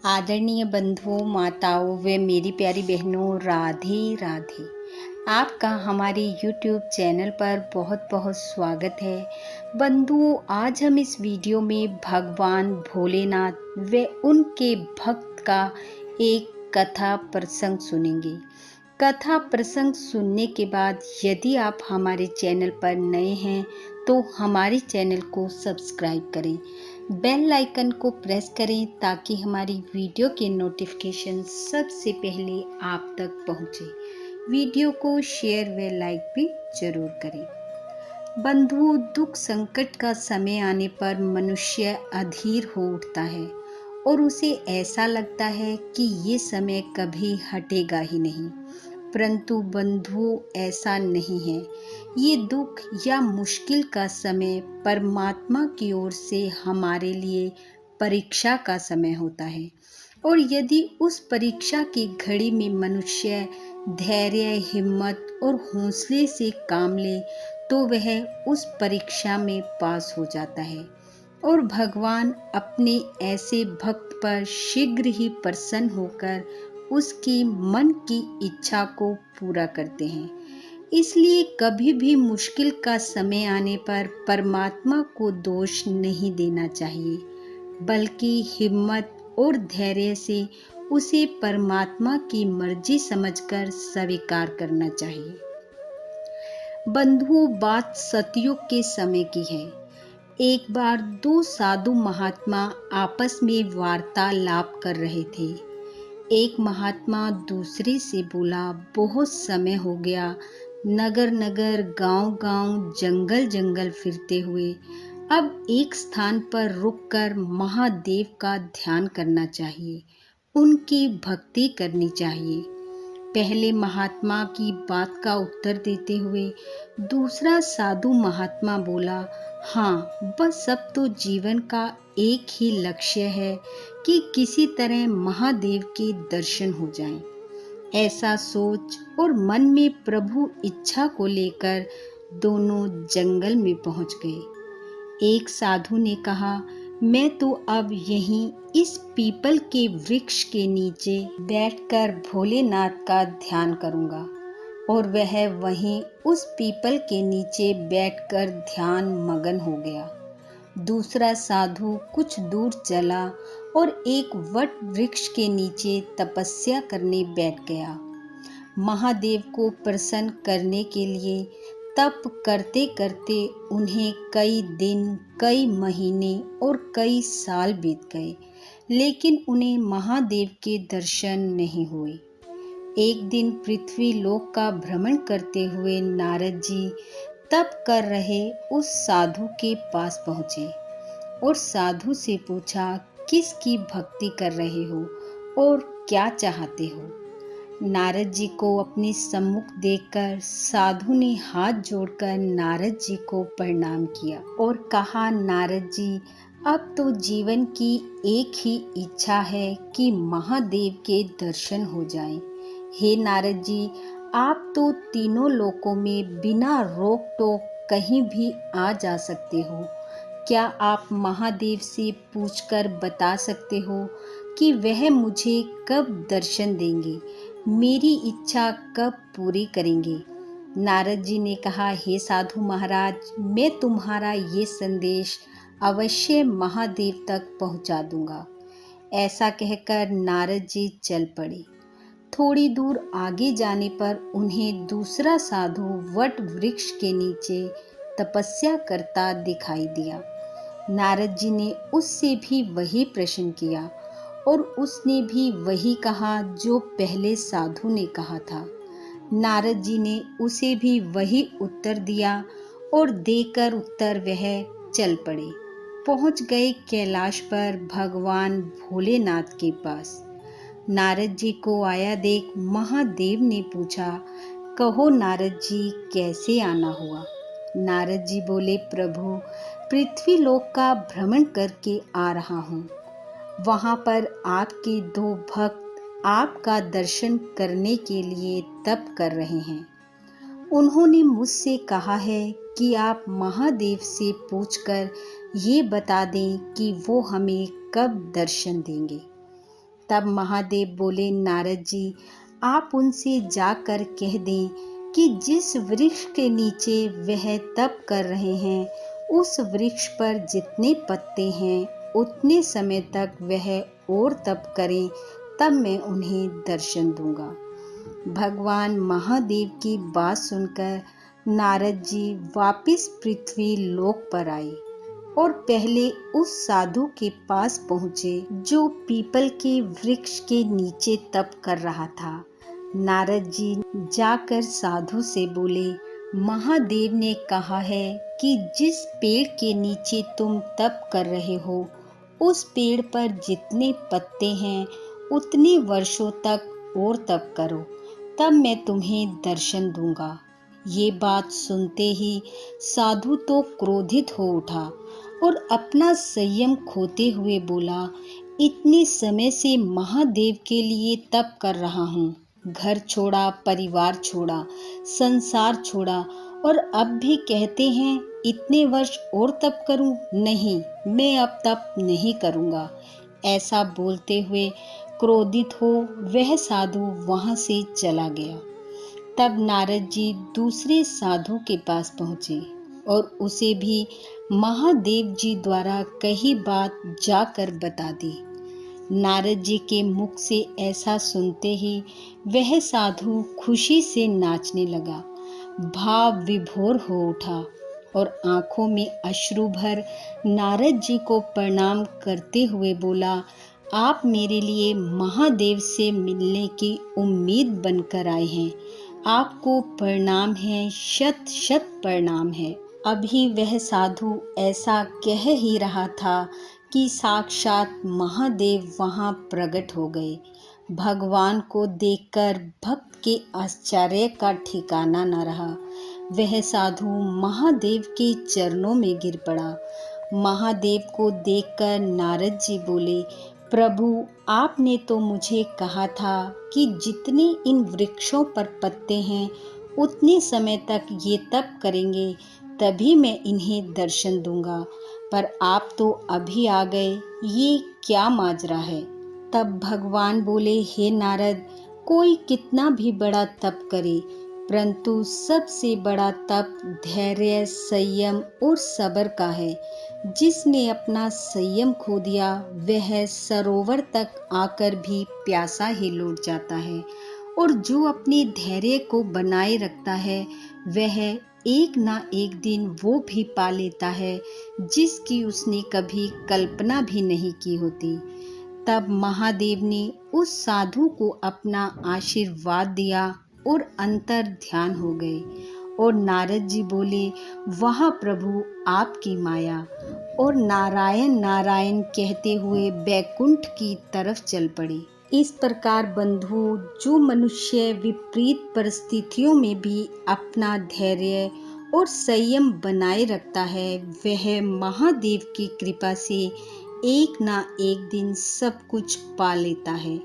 आदरणीय बंधुओं, माताओं व मेरी प्यारी बहनों, राधे राधे। आपका हमारे YouTube चैनल पर बहुत बहुत स्वागत है। बंधुओं, आज हम इस वीडियो में भगवान भोलेनाथ व उनके भक्त का एक कथा प्रसंग सुनेंगे। कथा प्रसंग सुनने के बाद यदि आप हमारे चैनल पर नए हैं तो हमारे चैनल को सब्सक्राइब करें, बेल आइकन को प्रेस करें ताकि हमारी वीडियो के नोटिफिकेशन सबसे पहले आप तक पहुंचे। वीडियो को शेयर व लाइक भी जरूर करें। बंधुओं, दुख संकट का समय आने पर मनुष्य अधीर हो उठता है और उसे ऐसा लगता है कि ये समय कभी हटेगा ही नहीं। परंतु बंधुओं, ऐसा नहीं है। ये दुख या मुश्किल का समय परमात्मा की ओर से हमारे लिए परीक्षा का समय होता है और यदि उस परीक्षा की घड़ी में मनुष्य धैर्य, हिम्मत और हौसले से काम ले तो वह उस परीक्षा में पास हो जाता है और भगवान अपने ऐसे भक्त पर शीघ्र ही प्रसन्न होकर उसकी मन की इच्छा को पूरा करते हैं। इसलिए कभी भी मुश्किल का समय आने पर परमात्मा को दोष नहीं देना चाहिए, बल्कि हिम्मत और धैर्य से उसे परमात्मा की मर्जी समझकर स्वीकार करना चाहिए। बंधुओं, बात सतयुग के समय की है। एक बार दो साधु महात्मा आपस में वार्तालाप कर रहे थे। एक महात्मा दूसरे से बोला, बहुत समय हो गया नगर नगर, गांव गांव, जंगल जंगल फिरते हुए। अब एक स्थान पर रुककर महादेव का ध्यान करना चाहिए, उनकी भक्ति करनी चाहिए। पहले महात्मा की बात का उत्तर देते हुए दूसरा साधु महात्मा बोला, हाँ, बस अब तो जीवन का एक ही लक्ष्य है कि किसी तरह महादेव के दर्शन हो जाएं। ऐसा सोच और मन में प्रभु इच्छा को लेकर दोनों जंगल में पहुंच गए। एक साधु ने कहा, मैं तो अब यहीं इस पीपल के वृक्ष के नीचे बैठकर भोलेनाथ का ध्यान करूंगा, और वह वहीं उस पीपल के नीचे बैठकर ध्यान मगन हो गया। दूसरा साधु कुछ दूर चला और एक वट वृक्ष के नीचे तपस्या करने बैठ गया। महादेव को प्रसन्न करने के लिए तप करते करते उन्हें कई दिन, कई महीने और कई साल बीत गए, लेकिन उन्हें महादेव के दर्शन नहीं हुए। एक दिन पृथ्वी लोक का भ्रमण करते हुए नारद जी तप कर रहे उस साधु के पास पहुँचे और साधु से पूछा, किसकी भक्ति कर रहे हो और क्या चाहते हो? नारद जी को अपने सम्मुख देखकर साधु ने हाथ जोड़कर नारद जी को प्रणाम किया और कहा, नारद जी, अब तो जीवन की एक ही इच्छा है कि महादेव के दर्शन हो जाएं। हे नारद जी, आप तो तीनों लोकों में बिना रोक टोक कहीं भी आ जा सकते हो। क्या आप महादेव से पूछकर बता सकते हो कि वह मुझे कब दर्शन देंगे, मेरी इच्छा कब पूरी करेंगे? नारद जी ने कहा, हे साधु महाराज, मैं तुम्हारा ये संदेश अवश्य महादेव तक पहुंचा दूंगा। ऐसा कहकर नारद जी चल पड़े। थोड़ी दूर आगे जाने पर उन्हें दूसरा साधु वट वृक्ष के नीचे तपस्या करता दिखाई दिया। नारद जी ने उससे भी वही प्रश्न किया और उसने भी वही कहा जो पहले साधु ने कहा था। नारद जी ने उसे भी वही उत्तर दिया और देकर उत्तर वह चल पड़े। पहुंच गए कैलाश पर भगवान भोलेनाथ के पास। नारद जी को आया देख महादेव ने पूछा, कहो नारद जी, कैसे आना हुआ? नारद जी बोले, प्रभु, पृथ्वी लोक का भ्रमण करके आ रहा हूँ। वहाँ पर आपके दो भक्त आपका दर्शन करने के लिए तप कर रहे हैं। उन्होंने मुझसे कहा है कि आप महादेव से पूछकर ये बता दें कि वो हमें कब दर्शन देंगे। तब महादेव बोले, नारद जी, आप उनसे जाकर कह दें कि जिस वृक्ष के नीचे वह तप कर रहे हैं, उस वृक्ष पर जितने पत्ते हैं उतने समय तक वह और तप करें, तब मैं उन्हें दर्शन दूंगा। भगवान महादेव की बात सुनकर नारद जी वापिस पृथ्वी लोक पर आए और पहले उस साधु के पास पहुंचे जो पीपल के वृक्ष के नीचे तप कर रहा था। नारद जी जाकर साधु से बोले, महादेव ने कहा है कि जिस पेड़ के नीचे तुम तप कर रहे हो, उस पेड़ पर जितने पत्ते हैं उतने वर्षों तक और तप करो, तब मैं तुम्हें दर्शन दूंगा। ये बात सुनते ही साधु तो क्रोधित हो उठा और अपना संयम खोते हुए बोला, इतने समय से महादेव के लिए तप कर रहा हूँ, घर छोड़ा, परिवार छोड़ा, संसार छोड़ा, और अब भी कहते हैं इतने वर्ष और तप करूं? नहीं, मैं अब तप नहीं करूंगा। ऐसा बोलते हुए क्रोधित हो वह साधु वहां से चला गया। तब नारद जी दूसरे साधु के पास पहुंचे और उसे भी महादेव जी द्वारा कही बात जाकर बता दी। नारद जी के मुख से ऐसा सुनते ही वह साधु खुशी से नाचने लगा, भाव विभोर हो उठा और आंखों में अश्रु भर नारद जी को प्रणाम करते हुए बोला, आप मेरे लिए महादेव से मिलने की उम्मीद बनकर आए हैं। आपको प्रणाम है, शत शत प्रणाम है। अभी वह साधु ऐसा कह ही रहा था कि साक्षात महादेव वहां प्रकट हो गए। भगवान को देखकर भक्त के आश्चर्य का ठिकाना न रहा। वह साधु महादेव के चरणों में गिर पड़ा। महादेव को देखकर नारद जी बोले, प्रभु, आपने तो मुझे कहा था कि जितने इन वृक्षों पर पत्ते हैं उतने समय तक ये तप करेंगे, तभी मैं इन्हें दर्शन दूंगा, पर आप तो अभी आ गए, ये क्या माजरा है? तब भगवान बोले, हे नारद, कोई कितना भी बड़ा तप करे, परंतु सबसे बड़ा तप धैर्य, संयम और सब्र का है। जिसने अपना संयम खो दिया वह सरोवर तक आकर भी प्यासा ही लौट जाता है, और जो अपने धैर्य को बनाए रखता है वह एक ना एक दिन वो भी पा लेता है जिसकी उसने कभी कल्पना भी नहीं की होती। तब महादेव ने उस साधु को अपना आशीर्वाद दिया और अंतर ध्यान हो गए और नारद जी बोले, वाह प्रभु, आपकी माया, और नारायण नारायण कहते हुए बैकुंठ की तरफ चल पड़े। इस प्रकार बंधुओं, जो मनुष्य विपरीत परिस्थितियों में भी अपना धैर्य और संयम बनाए रखता है, वह महादेव की कृपा से एक ना एक दिन सब कुछ पा लेता है।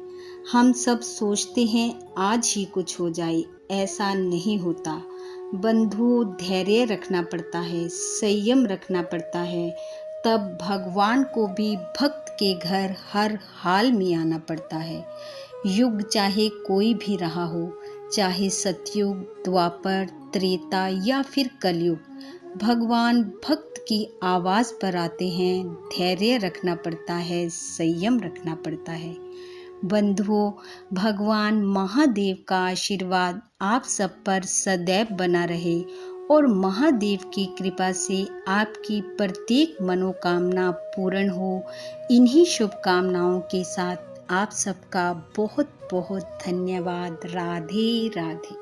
हम सब सोचते हैं आज ही कुछ हो जाए, ऐसा नहीं होता। बंधुओं, धैर्य रखना पड़ता है, संयम रखना पड़ता है, तब भगवान को भी भक्त के घर हर हाल में आना पड़ता है। युग चाहे कोई भी रहा हो, चाहे सतयुग, द्वापर, त्रेता या फिर कलयुग, भगवान भक्त की आवाज पर आते हैं। धैर्य रखना पड़ता है, संयम रखना पड़ता है। बंधुओं, भगवान महादेव का आशीर्वाद आप सब पर सदैव बना रहे और महादेव की कृपा से आपकी प्रत्येक मनोकामना पूर्ण हो। इन्हीं शुभकामनाओं के साथ आप सबका बहुत बहुत धन्यवाद। राधे राधे।